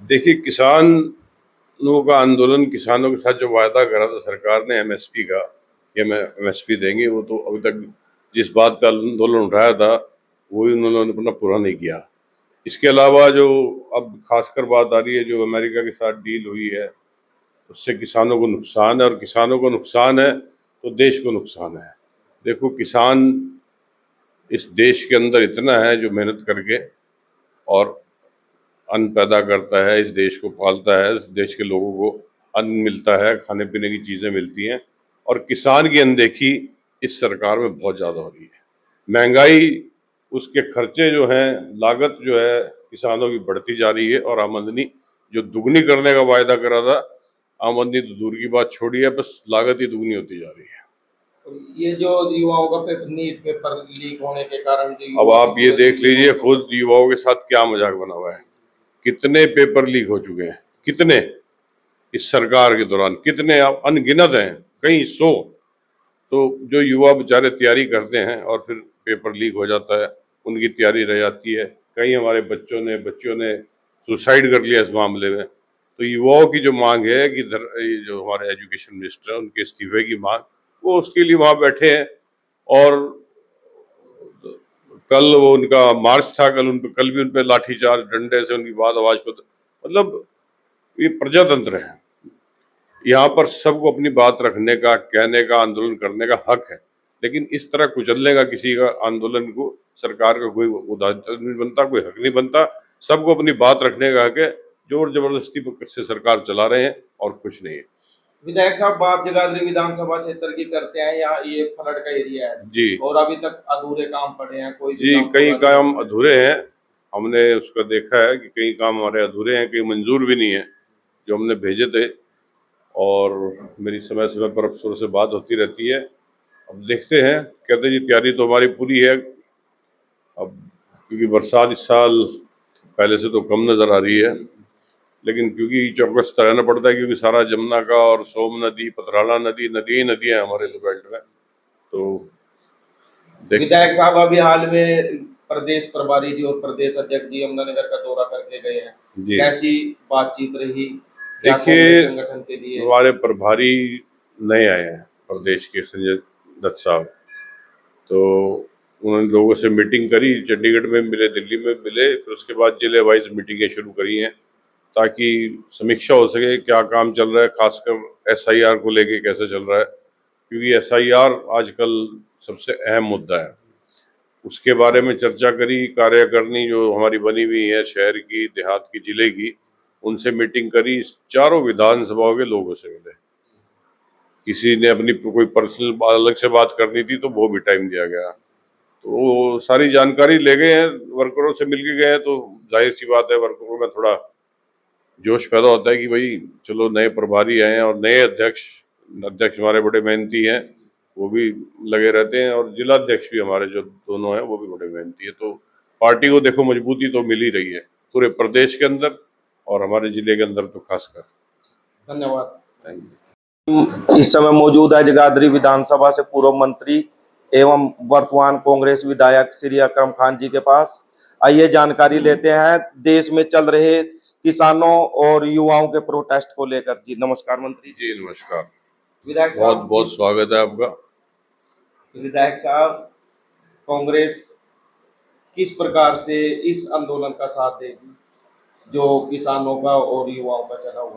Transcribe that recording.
देखिए, किसानों का आंदोलन, किसानों के साथ जो वायदा करा था सरकार ने एमएसपी का, कि हमें एमएसपी देंगे, वो तो अभी तक जिस बात का आंदोलन उठाया था वही उन्होंने अपना पूरा नहीं किया। इसके अलावा जो अब खासकर बात आ रही है, जो अमेरिका के साथ डील हुई है, उससे किसानों को नुकसान है, और किसानों को नुकसान है तो देश को नुकसान है। देखो, किसान इस देश के अंदर इतना है जो मेहनत करके और अन्न पैदा करता है, इस देश को पालता है, इस देश के लोगों को अन्न मिलता है, खाने पीने की चीज़ें मिलती हैं, और किसान की अनदेखी इस सरकार में बहुत ज़्यादा हो रही है। महंगाई, उसके खर्चे जो हैं, लागत जो है किसानों की बढ़ती जा रही है, और आमदनी जो दुगनी करने का वायदा करा था, आमदनी तो दूर की बात छोड़िए, बस लागत ही दुगनी होती जा रही है। ये जो युवाओं का पेपर लीक होने के कारण अब आप ये देख लीजिए खुद, युवाओं के साथ क्या मजाक बना हुआ है। कितने पेपर लीक हो चुके हैं, कितने इस सरकार के दौरान, कितने आप अनगिनत हैं, कई सौ। तो जो युवा बेचारे तैयारी करते हैं और फिर पेपर लीक हो जाता है, उनकी तैयारी रह जाती है। कई हमारे बच्चियों ने सुसाइड कर लिया इस मामले में। तो युवाओं की जो मांग है कि ये जो हमारे एजुकेशन मिनिस्टर हैं, उनके इस्तीफे की मांग, वो उसके लिए वहां बैठे हैं। और कल वो उनका मार्च था, कल भी उन पे लाठीचार्ज, डंडे से उनकी बात आवाज को, मतलब ये प्रजातंत्र है। यहाँ पर सबको अपनी बात रखने का, कहने का, आंदोलन करने का हक है, लेकिन इस तरह कुचलने का किसी का आंदोलन को सरकार का कोई उदाहरण नहीं बनता, कोई हक नहीं बनता। सबको अपनी बात रखने का हक है। जोर जबरदस्ती से सरकार चला रहे हैं और कुछ नहीं है। विधायक साहब, बात जगाधरी विधानसभा क्षेत्र की करते हैं। यहाँ ये फ्लड का एरिया है जी, और अभी तक अधूरे काम पड़े हैं, कोई भी जी, काम कई पूरा नहीं काम हुआ है। अधूरे हैं। हमने उसका देखा है कि कई काम हमारे अधूरे हैं, कई मंजूर भी नहीं है जो हमने भेजे थे। और मेरी समय समय पर अफसरों से बात होती रहती है। अब देखते हैं, कहते हैं जी तैयारी तो हमारी पूरी है। अब क्योंकि बरसात इस साल पहले से तो कम नज़र आ रही है, लेकिन क्योंकि चौकस रहना पड़ता है, क्योंकि सारा जमुना का और सोम नदी, पथराला नदी, नदी ही नदी है हमारे बेल्ट में। तो विधायक साहब, अभी हाल में प्रदेश प्रभारी जी और प्रदेश अध्यक्ष जी यमुनानगर का दौरा करके गए हैं। जी, कैसी बातचीत रही? क्या देखिए, कांग्रेस संगठन के लिए? हमारे प्रभारी नए आए हैं प्रदेश के, संजय दत्त साहब। तो उन्होंने लोगों से मीटिंग करी, चंडीगढ़ में मिले, दिल्ली में मिले, फिर उसके बाद जिले वाइज मीटिंगें शुरू करी हैं, ताकि समीक्षा हो सके क्या काम चल रहा है, खासकर एसआईआर को लेके कैसे चल रहा है, क्योंकि एसआईआर आजकल सबसे अहम मुद्दा है। उसके बारे में चर्चा करी। कार्यकारिणी जो हमारी बनी हुई है, शहर की, देहात की, जिले की, उनसे मीटिंग करी। चारों विधानसभाओं के लोगों से मिले। किसी ने अपनी कोई पर्सनल अलग से बात करनी थी तो वो भी टाइम दिया गया। तो वो सारी जानकारी ले गए हैं, वर्करों से मिल के गए हैं। तो जाहिर सी बात है, वर्करों में थोड़ा जोश पैदा होता है कि भाई चलो नए प्रभारी आए हैं, और नए अध्यक्ष अध्यक्ष हमारे बड़े मेहनती हैं, वो भी लगे रहते हैं, और जिला अध्यक्ष भी हमारे जो दोनों हैं वो भी बड़े मेहनती है। तो पार्टी को देखो मजबूती तो मिल ही रही है पूरे प्रदेश के अंदर, और हमारे जिले के अंदर तो खासकर। धन्यवाद। Thank you. इस समय मौजूद है जगाधरी विधानसभा से पूर्व मंत्री एवं वर्तमान कांग्रेस विधायक श्री अकरम खान जी के पास। आइए जानकारी लेते हैं देश में चल रहे किसानों और युवाओं के प्रोटेस्ट को लेकर। जी नमस्कार मंत्री जी नमस्कार। विधायक बहुत साहब, बहुत स्वागत है आपका। विधायक साहब, कांग्रेस किस प्रकार से इस आंदोलन का साथ देगी जो किसानों का और युवाओं का चला हुआ?